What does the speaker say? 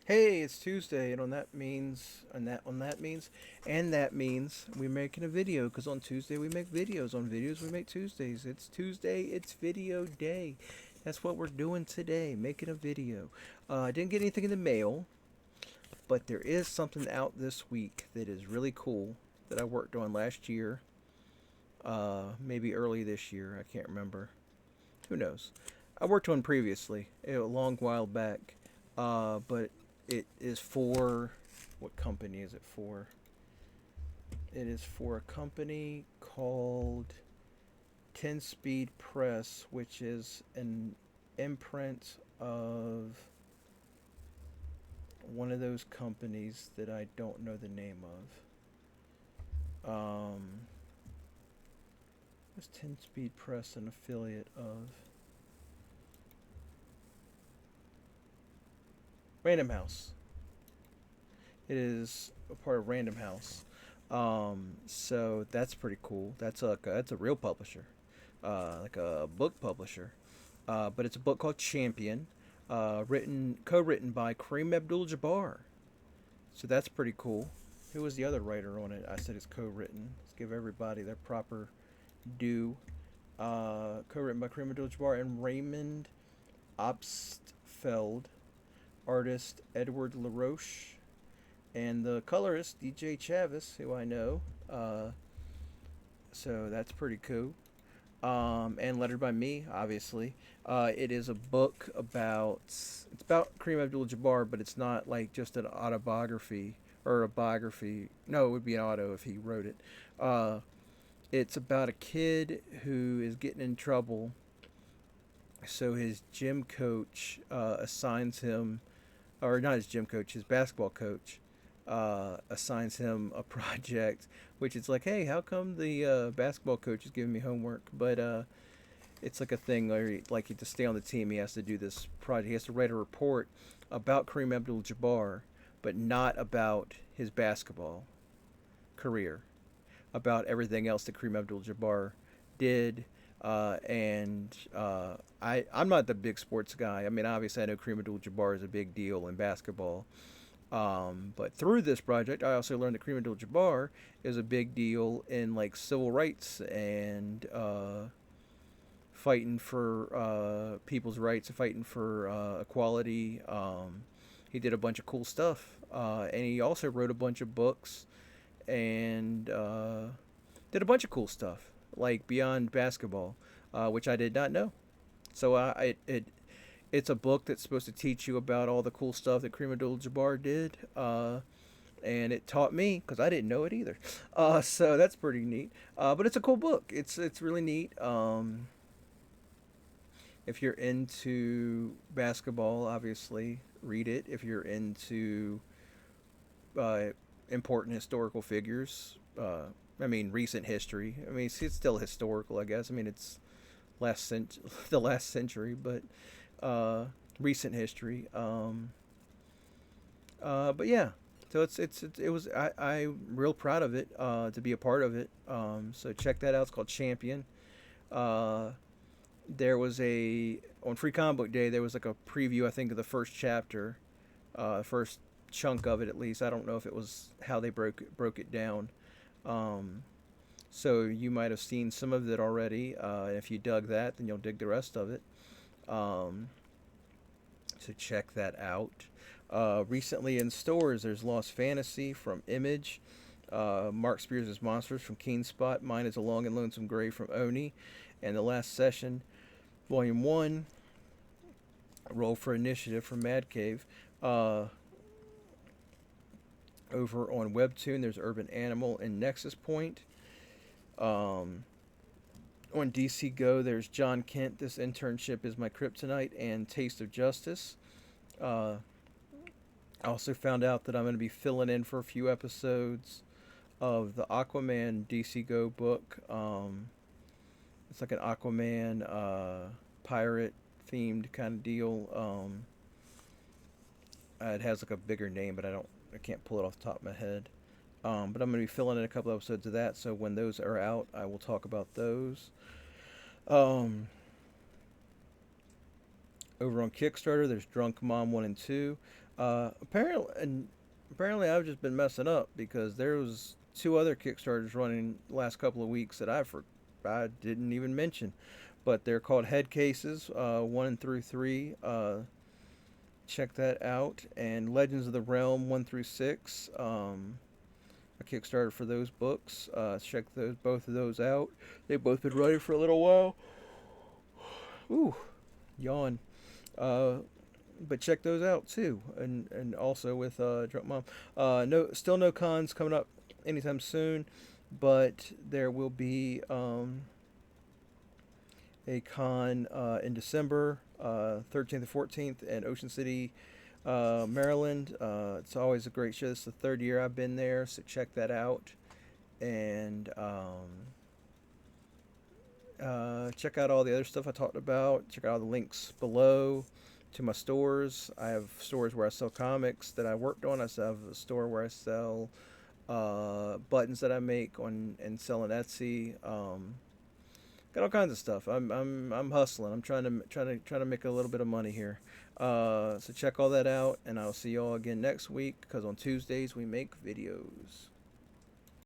Hey, it's Tuesday, and on that means we're making a video. Cause on Tuesday we make videos. On videos we make Tuesdays. It's Tuesday. It's video day. That's what we're doing today, making a video. I didn't get anything in the mail, but there is something out this week that is really cool that I worked on last year. Maybe early this year. I can't remember. Who knows? I worked on previously a long while back, but it is for what company is it for? It is for a company called 10 Speed Press, which is an imprint of one of those companies that I don't know the name of. Is 10 Speed Press an affiliate of Random House? It is a part of Random House. So that's pretty cool. That's a real publisher, like a book publisher. But it's a book called Champion, co-written by Kareem Abdul-Jabbar. So that's pretty cool. Who was the other writer on it? I said it's co-written. Let's give everybody their proper due. Co-written by Kareem Abdul-Jabbar and Raymond Obstfeld, artist Edward LaRoche, and the colorist DJ Chavis, who I know. Uh, so that's pretty cool. And lettered by me, obviously. It is a book about it's about Kareem Abdul-Jabbar, but it's not like just an autobiography or a biography. No, it would be an auto if he wrote it. Uh, it's about a kid who is getting in trouble, so his gym coach assigns him, or not his gym coach, his basketball coach assigns him a project, which is like, hey, how come the basketball coach is giving me homework? But it's like a thing where, to stay on the team, he has to do this project. He has to write a report about Kareem Abdul-Jabbar, but not about his basketball career, about everything else that Kareem Abdul-Jabbar did. I'm not the big sports guy. I mean, obviously, I know Kareem Abdul-Jabbar is a big deal in basketball. But through this project, I also learned that Kareem Abdul-Jabbar is a big deal in like civil rights and fighting for people's rights and fighting for equality. He did a bunch of cool stuff, and he also wrote a bunch of books and did a bunch of cool stuff like beyond basketball, which I did not know. So it's a book that's supposed to teach you about all the cool stuff that Kareem Abdul-Jabbar did, and it taught me because I didn't know it either. So that's pretty neat. But it's a cool book. It's really neat. If you're into basketball, obviously read it. If you're into uh, important historical figures, I mean recent history. I mean it's still historical, I guess. I mean it's the last century, but uh, recent history. But yeah, so it was I'm real proud of it to be a part of it. So check that out. It's called Champion. Uh, there was a on Free Comic Book Day. There was like a preview, I think, of the first chapter, first chunk of it at least. I don't know if it was how they broke it down. Um, so you might have seen some of it already. If you dug that, then you'll dig the rest of it. Um, so check that out. Recently in stores, there's Lost Fantasy from Image, Mark Spears' Monsters from Keen Spot, mine is A Long and Lonesome Grave from Oni, and The Last Session, Volume 1, Roll for Initiative from Mad Cave. Over on WEBTOON, there's Urban Animal and Nexus Point. Um, on DC Go, there's John Kent, This Internship is My Kryptonite, and Taste of Justice. Uh, I also found out that I'm going to be filling in for a few episodes of the Aquaman DC Go book. It's like an Aquaman pirate themed kind of deal. It has like a bigger name, but I can't pull it off the top of my head. But I'm going to be filling in a couple episodes of that, so when those are out, I will talk about those. Um, Over on Kickstarter, there's Drunk Mom 1 and 2. Apparently I've just been messing up because there was two other Kickstarters running the last couple of weeks that I didn't even mention, but they're called Head Cases, 1 through 3. Check that out, and Legends of the Realm 1 through 6. A Kickstarter for those books. Check those both of those out. They've both been running for a little while. Ooh, yawn. Uh, but check those out too, and also with Drunk Mom. No, still no cons coming up anytime soon, but there will be a con in December, 13th and 14th, in Ocean City, Maryland. It's always a great show. This is the third year I've been there, so check that out. And check out all the other stuff I talked about. Check out all the links below to my stores. I have stores where I sell comics that I worked on. I also have a store where I sell buttons that I make on and sell on Etsy. Got all kinds of stuff. I'm hustling. I'm trying to make a little bit of money here. So check all that out, and I'll see y'all again next week because on Tuesdays we make videos.